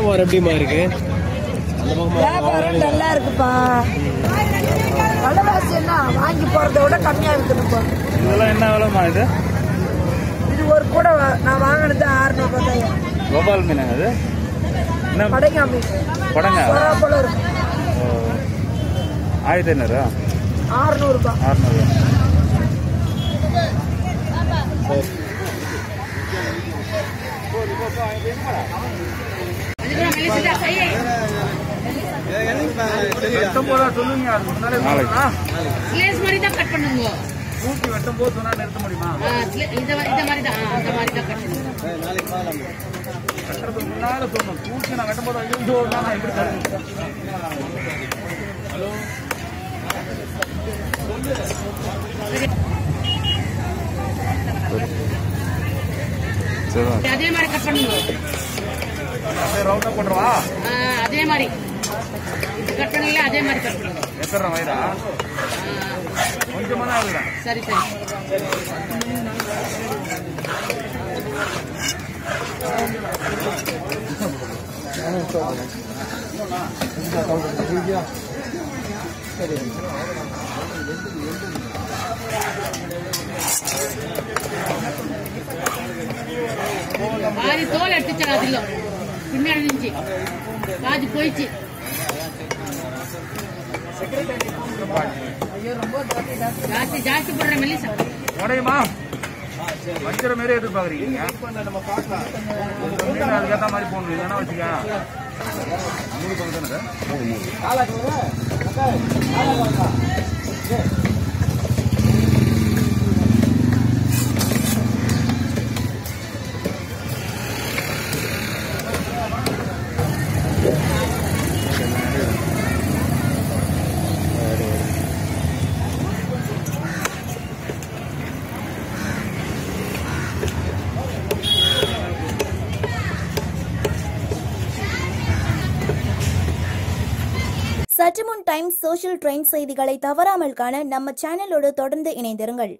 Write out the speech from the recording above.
வியாபாரம் எப்படிமா இருக்கு? வியாபாரம் நல்லா இருக்குப்பா. விலைவாசி என்ன வாங்கி போறதை விட கம்மியா இருக்குதுப்பா. இதெல்லாம் என்ன விலைமா இது? இது ஒரு கூட நான் வாங்கினது 600 ரூபாய். கோபால் மீன் அது என்ன? படங்கா மீன். படங்கா போல இருக்கும். 1500 600 ரூபாய். 600. நிறுத்த முடியுமா? முன்னால சொல்லணும். தூக்கி நான் கட்டும் போது அதே மாதிரி கட் பண்ணுங்க. ரவுண்டா போடுறவா? அதே மாதிரி கட் பண்ணல. அதே மாதிரி கட் பண்ணுங்க. எத்தனை வயதா? கொஞ்சமா தான் இருக்குடா. சரி சரி. பாதி தோல் எடுத்துச்சா? அதில் பின்னாடி இருந்துச்சு, பாதி போயிடுச்சு. ஜாஸ்தி ஜாஸ்தி போடுற மெல்லிசா உடையுமா? வஞ்சிர மாரி எதிர்பார்க்குறீங்க. அதுக்கேற்ற மாதிரி போடணும். இல்லைன்னா வச்சுக்க சற்றுமுன் டைம்ஸ் சோஷியல் ட்ரெண்ட் செய்திகளை தவறாமல் காண நம்ம சேனலோடு தொடர்ந்து இணைந்திருங்கள்.